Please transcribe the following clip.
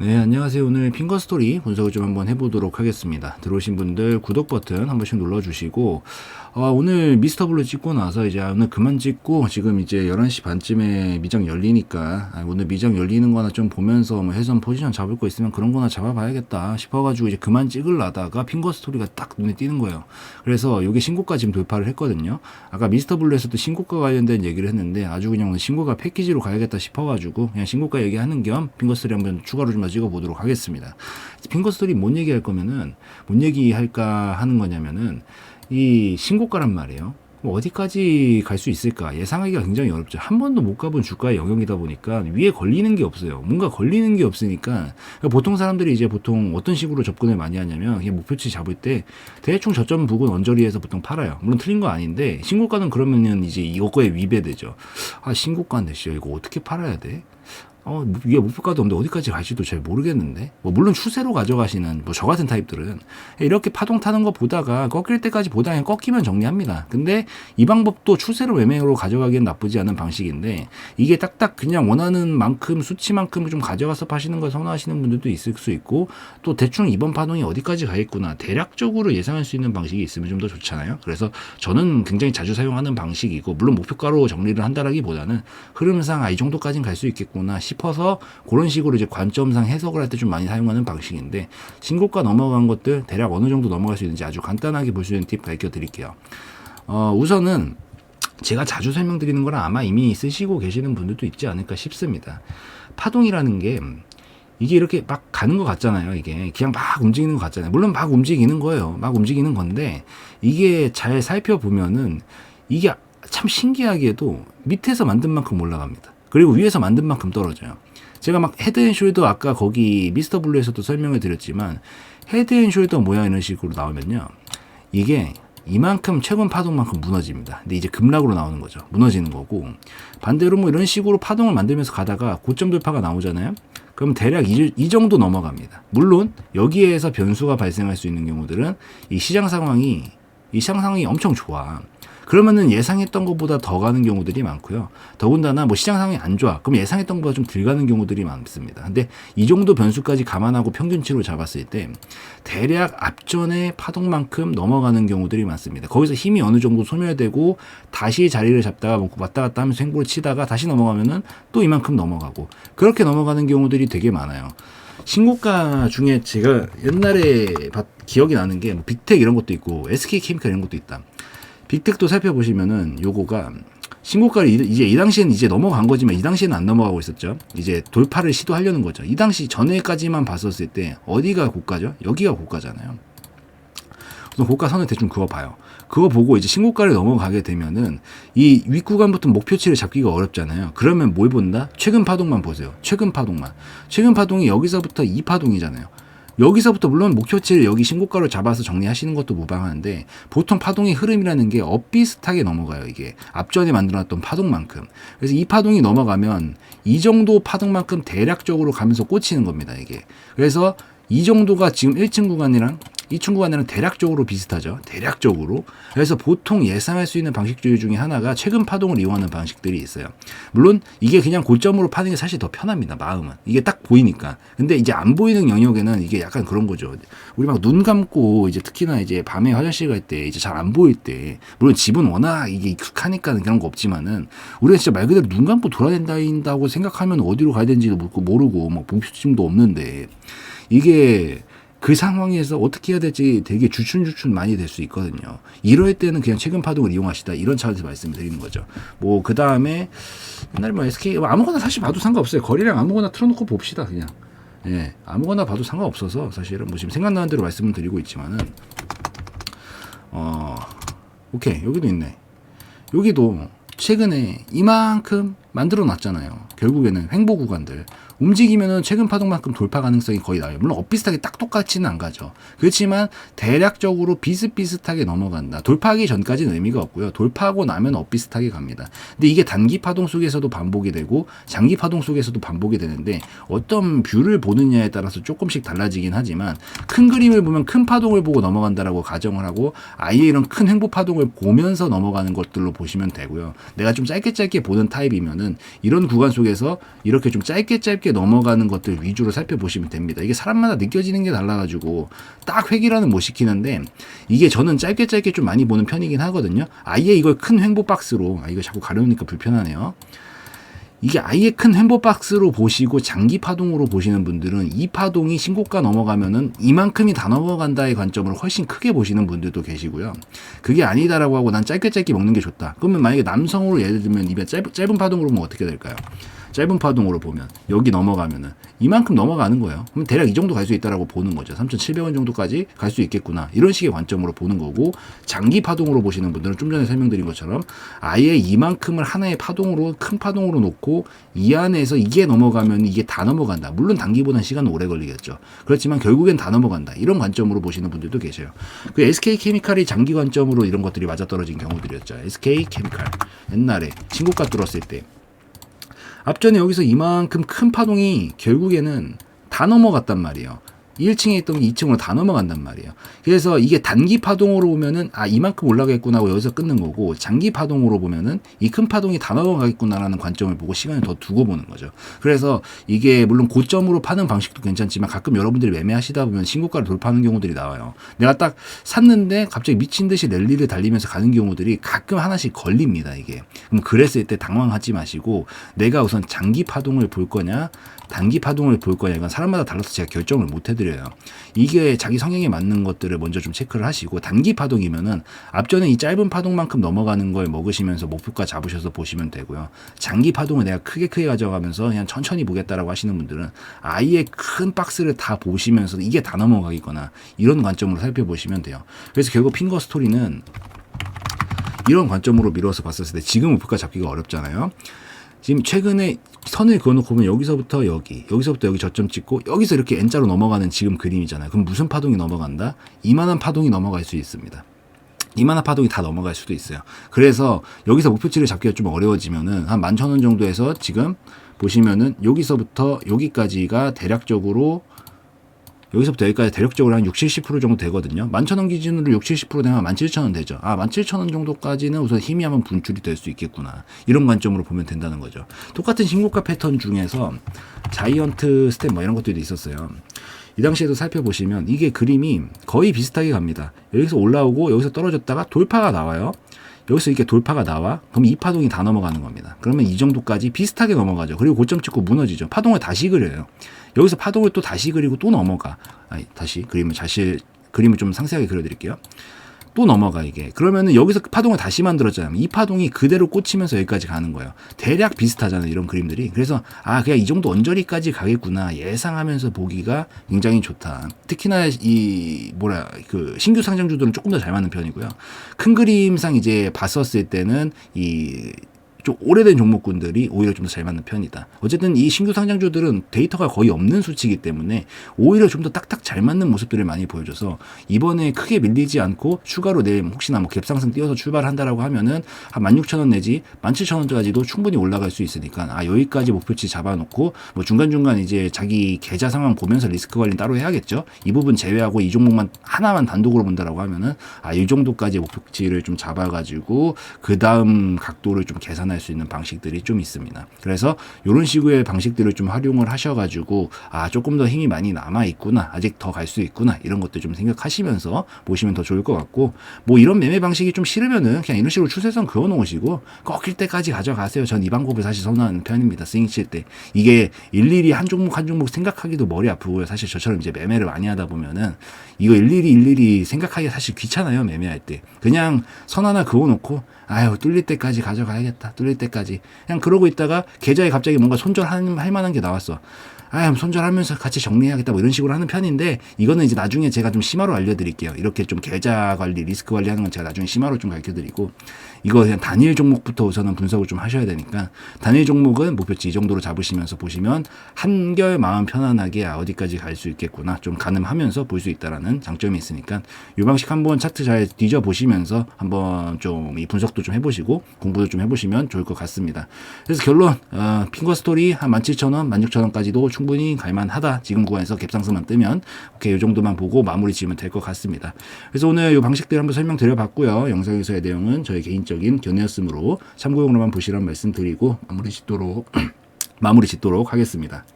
네, 안녕하세요. 오늘 핑거스토리 분석을 좀 한번 해보도록 하겠습니다. 들어오신 분들 구독 버튼 한 번씩 눌러주시고, 오늘 미스터 블루 찍고 나서 이제 오늘 그만 찍고, 지금 이제 11시 반쯤에 미장 열리니까, 오늘 미장 열리는 거나 좀 보면서 뭐 해선 포지션 잡을 거 있으면 그런 거나 잡아봐야겠다 싶어가지고 이제 그만 찍으려다가 핑거스토리가 딱 눈에 띄는 거예요. 그래서 이게 신고가 지금 돌파를 했거든요. 아까 미스터 블루에서도 신고가 관련된 얘기를 했는데, 아주 그냥 오늘 신고가 패키지로 가야겠다 싶어가지고, 그냥 신고가 얘기하는 겸 핑거스토리 한번 추가로 좀 찍어보도록 하겠습니다. 핑거스토리 뭔 얘기할 거면은, 뭔 얘기할까 하는 거냐면은, 이 신고가란 말이에요. 뭐 어디까지 갈 수 있을까 예상하기가 굉장히 어렵죠. 한 번도 못 가본 주가의 영역이다 보니까 위에 걸리는 게 없어요. 뭔가 걸리는 게 없으니까 보통 사람들이 이제 보통 어떤 식으로 접근을 많이 하냐면 목표치 잡을 때 대충 저점 부근 언저리에서 보통 팔아요. 물론 틀린 거 아닌데 신고가는 그러면은 이제 이거에 위배되죠. 신고가인데 씨 이거 어떻게 팔아야 돼? 위에 목표가도 없는데 어디까지 갈지도 잘 모르겠는데? 물론 추세로 가져가시는, 저 같은 타입들은, 이렇게 파동 타는 거 보다가, 꺾일 때까지 보다가 그냥 꺾이면 정리합니다. 근데, 이 방법도 추세로 매매로 가져가기엔 나쁘지 않은 방식인데, 이게 딱딱 그냥 원하는 만큼, 수치만큼 좀 가져가서 파시는 걸 선호하시는 분들도 있을 수 있고, 또 대충 이번 파동이 어디까지 가겠구나, 대략적으로 예상할 수 있는 방식이 있으면 좀 더 좋잖아요. 그래서 저는 굉장히 자주 사용하는 방식이고, 물론 목표가로 정리를 한다라기보다는, 흐름상, 이 정도까지는 갈 수 있겠구나, 싶어서 그런 식으로 이제 관점상 해석을 할 때 좀 많이 사용하는 방식인데 신고가 넘어간 것들 대략 어느 정도 넘어갈 수 있는지 아주 간단하게 볼 수 있는 팁 밝혀 드릴게요. 우선은 제가 자주 설명드리는 거랑 아마 이미 쓰시고 계시는 분들도 있지 않을까 싶습니다. 파동이라는 게 이게 이렇게 막 가는 것 같잖아요. 이게 그냥 막 움직이는 것 같잖아요. 물론 막 움직이는 거예요. 막 움직이는 건데 이게 잘 살펴보면은 이게 참 신기하게도 밑에서 만든 만큼 올라갑니다. 그리고 위에서 만든 만큼 떨어져요. 제가 막 헤드앤숄더 아까 거기 미스터 블루에서도 설명을 드렸지만 헤드앤숄더 모양 이런 식으로 나오면요. 이게 이만큼 최근 파동만큼 무너집니다. 근데 이제 급락으로 나오는 거죠. 무너지는 거고 반대로 뭐 이런 식으로 파동을 만들면서 가다가 고점 돌파가 나오잖아요. 그럼 대략 이 정도 넘어갑니다. 물론 여기에서 변수가 발생할 수 있는 경우들은 이 시장 상황이 엄청 좋아. 그러면은 예상했던 것보다 더 가는 경우들이 많고요. 더군다나 뭐 시장 상황이 안 좋아. 그럼 예상했던 것보다 좀 덜 가는 경우들이 많습니다. 근데 이 정도 변수까지 감안하고 평균치로 잡았을 때 대략 앞전의 파동만큼 넘어가는 경우들이 많습니다. 거기서 힘이 어느 정도 소멸되고 다시 자리를 잡다가 뭐 왔다 갔다 하면서 횡보를 치다가 다시 넘어가면은 또 이만큼 넘어가고 그렇게 넘어가는 경우들이 되게 많아요. 신고가 중에 제가 옛날에 기억이 나는 게 뭐 빅텍 이런 것도 있고 SK케미칼 이런 것도 있다. 빅텍도 살펴보시면은 요거가 신고가를 이제 이 당시에는 이제 넘어간 거지만 이 당시에는 안 넘어가고 있었죠. 이제 돌파를 시도하려는 거죠. 이 당시 전에까지만 봤었을 때 어디가 고가죠? 여기가 고가잖아요. 우선 고가 선을 대충 그어봐요. 그거 보고 이제 신고가를 넘어가게 되면은 이 윗구간부터 목표치를 잡기가 어렵잖아요. 그러면 뭘 본다? 최근 파동만 보세요. 최근 파동만. 최근 파동이 여기서부터 이 파동이잖아요. 여기서부터 물론 목표치를 여기 신고가로 잡아서 정리하시는 것도 무방한데 보통 파동의 흐름이라는 게 엇비슷하게 넘어가요. 이게 앞전에 만들어놨던 파동만큼. 그래서 이 파동이 넘어가면 이 정도 파동만큼 대략적으로 가면서 꽂히는 겁니다. 이게. 그래서 이 정도가 지금 1층 구간이랑 2층 구간이랑 대략적으로 비슷하죠. 대략적으로. 그래서 보통 예상할 수 있는 방식주의 중에 하나가 최근 파동을 이용하는 방식들이 있어요. 물론 이게 그냥 고점으로 파는 게 사실 더 편합니다. 마음은. 이게 딱 보이니까. 근데 이제 안 보이는 영역에는 이게 약간 그런 거죠. 우리 막 눈 감고 이제 특히나 이제 밤에 화장실 갈 때 이제 잘 안 보일 때 물론 집은 워낙 이게 익숙하니까 그런 거 없지만은 우리가 진짜 말 그대로 눈 감고 돌아다닌다고 생각하면 어디로 가야 되는지도 모르고 막 목표심도 없는데 이게 그 상황에서 어떻게 해야 될지 되게 주춤주춤 많이 될 수 있거든요. 이럴 때는 그냥 최근 파동을 이용하시다. 이런 차원에서 말씀드리는 거죠. 뭐, 그 다음에, 옛날에 뭐 SK, 아무거나 사실 봐도 상관없어요. 거리랑 아무거나 틀어놓고 봅시다, 그냥. 예, 아무거나 봐도 상관없어서 사실은 뭐 지금 생각나는 대로 말씀을 드리고 있지만은, 오케이. 여기도 있네. 여기도 최근에 이만큼 만들어 놨잖아요. 결국에는 횡보 구간들. 움직이면은 최근 파동만큼 돌파 가능성이 거의 나와요. 물론 엇비슷하게 딱 똑같지는 안 가죠. 그렇지만 대략적으로 비슷비슷하게 넘어간다. 돌파하기 전까지는 의미가 없고요. 돌파하고 나면 엇비슷하게 갑니다. 근데 이게 단기 파동 속에서도 반복이 되고 장기 파동 속에서도 반복이 되는데 어떤 뷰를 보느냐에 따라서 조금씩 달라지긴 하지만 큰 그림을 보면 큰 파동을 보고 넘어간다라고 가정을 하고 아예 이런 큰 횡보 파동을 보면서 넘어가는 것들로 보시면 되고요. 내가 좀 짧게 보는 타입이면은 이런 구간 속에서 이렇게 좀 짧게 짧게 넘어가는 것들 위주로 살펴보시면 됩니다. 이게 사람마다 느껴지는 게 달라가지고 딱 획일화는 못 시키는데 이게 저는 짧게 좀 많이 보는 편이긴 하거든요. 아예 이걸 큰 횡보 박스로, 이거 자꾸 가려우니까 불편하네요. 이게 아예 큰 횡보 박스로 보시고 장기 파동으로 보시는 분들은 이 파동이 신고가 넘어가면은 이만큼이 다 넘어간다의 관점을 훨씬 크게 보시는 분들도 계시고요. 그게 아니다라고 하고 난 짧게 먹는 게 좋다. 그러면 만약에 남성으로 예를 들면 이게 짧은 파동으로 보면 어떻게 될까요? 짧은 파동으로 보면 여기 넘어가면은 이만큼 넘어가는 거예요. 그럼 대략 이 정도 갈 수 있다라고 보는 거죠. 3,700원 정도까지 갈 수 있겠구나. 이런 식의 관점으로 보는 거고, 장기 파동으로 보시는 분들은 좀 전에 설명드린 것처럼 아예 이만큼을 하나의 파동으로, 큰 파동으로 놓고 이 안에서 이게 넘어가면 이게 다 넘어간다. 물론 단기보다는 시간은 오래 걸리겠죠. 그렇지만 결국엔 다 넘어간다. 이런 관점으로 보시는 분들도 계셔요. 그 SK케미칼이 장기 관점으로 이런 것들이 맞아떨어진 경우들이었죠. SK케미칼 옛날에 신고가 뚫었을 때 앞전에 여기서 이만큼 큰 파동이 결국에는 다 넘어갔단 말이에요. 1층에 있던 게 2층으로 다 넘어간단 말이에요. 그래서 이게 단기 파동으로 보면은 이만큼 올라가겠구나 하고 여기서 끊는 거고, 장기 파동으로 보면은 이 큰 파동이 다 넘어가겠구나라는 관점을 보고 시간을 더 두고 보는 거죠. 그래서 이게 물론 고점으로 파는 방식도 괜찮지만 가끔 여러분들이 매매하시다 보면 신고가를 돌파하는 경우들이 나와요. 내가 딱 샀는데 갑자기 미친 듯이 랠리를 달리면서 가는 경우들이 가끔 하나씩 걸립니다. 이게. 그럼 그랬을 때 당황하지 마시고 내가 우선 장기 파동을 볼 거냐 단기 파동을 볼 거냐, 이건 사람마다 달라서 제가 결정을 못 해드려요. 이게 자기 성향에 맞는 것들을 먼저 좀 체크를 하시고, 단기 파동이면은 앞전에 이 짧은 파동만큼 넘어가는 걸 먹으시면서 목표가 잡으셔서 보시면 되고요. 장기 파동을 내가 크게 가져가면서 그냥 천천히 보겠다라고 하시는 분들은 아예 큰 박스를 다 보시면서 이게 다 넘어가겠거나 이런 관점으로 살펴보시면 돼요. 그래서 결국 핑거 스토리는 이런 관점으로 미뤄서 봤었을 때 지금 목표가 잡기가 어렵잖아요. 지금 최근에 선을 그어놓고 보면 여기서부터 여기 저점 찍고 여기서 이렇게 N자로 넘어가는 지금 그림이잖아요. 그럼 무슨 파동이 넘어간다? 이만한 파동이 넘어갈 수 있습니다. 이만한 파동이 다 넘어갈 수도 있어요. 그래서 여기서 목표치를 잡기가 좀 어려워지면은 한 11,000원 정도에서 지금 보시면은 여기서부터 여기까지가 대략적으로 여기서부터 여기까지 대략적으로 한 60-70% 정도 되거든요. 11,000원 기준으로 60-70% 되면 17,000원 되죠. 17,000원 정도까지는 우선 희미하면 분출이 될 수 있겠구나. 이런 관점으로 보면 된다는 거죠. 똑같은 신고가 패턴 중에서 자이언트 스텝 이런 것들도 있었어요. 이 당시에도 살펴보시면 이게 그림이 거의 비슷하게 갑니다. 여기서 올라오고 여기서 떨어졌다가 돌파가 나와요. 여기서 이렇게 돌파가 나와. 그럼 이 파동이 다 넘어가는 겁니다. 그러면 이 정도까지 비슷하게 넘어가죠. 그리고 고점 찍고 무너지죠. 파동을 다시 그려요. 여기서 파동을 또 다시 그리고 또 넘어가. 다시 그림을 좀 상세하게 그려드릴게요. 또 넘어가 이게. 그러면은 여기서 파동을 다시 만들었잖아요. 이 파동이 그대로 꽂히면서 여기까지 가는 거예요. 대략 비슷하잖아요, 이런 그림들이. 그래서 그냥 이 정도 언저리까지 가겠구나 예상하면서 보기가 굉장히 좋다. 특히나 신규 상장주들은 조금 더 잘 맞는 편이고요. 큰 그림상 이제 봤었을 때는 좀 오래된 종목군들이 오히려 좀 더 잘 맞는 편이다. 어쨌든 이 신규 상장주들은 데이터가 거의 없는 수치이기 때문에 오히려 좀 더 딱딱 잘 맞는 모습들을 많이 보여줘서 이번에 크게 밀리지 않고 추가로 내일 혹시나 갭상승 띄어서 출발한다라고 하면은 한 16,000원 내지 17,000원까지도 충분히 올라갈 수 있으니까 여기까지 목표치 잡아놓고 중간중간 이제 자기 계좌 상황 보면서 리스크 관리 따로 해야겠죠. 이 부분 제외하고 이 종목만 하나만 단독으로 본다라고 하면은 이 정도까지 목표치를 좀 잡아가지고 그 다음 각도를 좀 계산 할 수 있는 방식들이 좀 있습니다. 그래서 이런 식의 방식들을 좀 활용을 하셔가지고 조금 더 힘이 많이 남아 있구나, 아직 더 갈 수 있구나, 이런 것들 좀 생각하시면서 보시면 더 좋을 것 같고, 이런 매매 방식이 좀 싫으면은 그냥 이런 식으로 추세선 그어 놓으시고 꺾일 때까지 가져가세요. 전 이 방법을 사실 선호하는 편입니다. 스윙 칠 때 이게 일일이 한 종목 생각하기도 머리 아프고요. 사실 저처럼 이제 매매를 많이 하다 보면은 이거 일일이 생각하기 사실 귀찮아요. 매매할 때 그냥 선 하나 그어 놓고 뚫릴 때까지 가져가야겠다. 뚫릴 때까지. 그냥 그러고 있다가 계좌에 갑자기 뭔가 손절할 만한 게 나왔어. 손절하면서 같이 정리해야겠다. 이런 식으로 하는 편인데, 이거는 이제 나중에 제가 좀 심화로 알려드릴게요. 이렇게 좀 계좌 관리, 리스크 관리 하는 건 제가 나중에 심화로 좀 가르쳐드리고, 이거 그냥 단일 종목부터 우선은 분석을 좀 하셔야 되니까, 단일 종목은 목표치 이 정도로 잡으시면서 보시면 한결 마음 편안하게 어디까지 갈 수 있겠구나, 좀 가늠하면서 볼 수 있다라는 장점이 있으니까, 이 방식 한번 차트 잘 뒤져보시면서 한번 좀 이 분석도 좀 해보시고 공부도 좀 해보시면 좋을 것 같습니다. 그래서 결론, 핑거 스토리 한 17,000원, 16,000원까지도 충분히 갈만하다. 지금 구간에서 갭상승만 뜨면 오케이, 이 정도만 보고 마무리 지으면 될 것 같습니다. 그래서 오늘 이 방식들 한번 설명드려봤고요. 영상에서의 내용은 저희 개인적인 견해였으므로 참고용으로만 보시라는 말씀 드리고 마무리 짓도록 하겠습니다.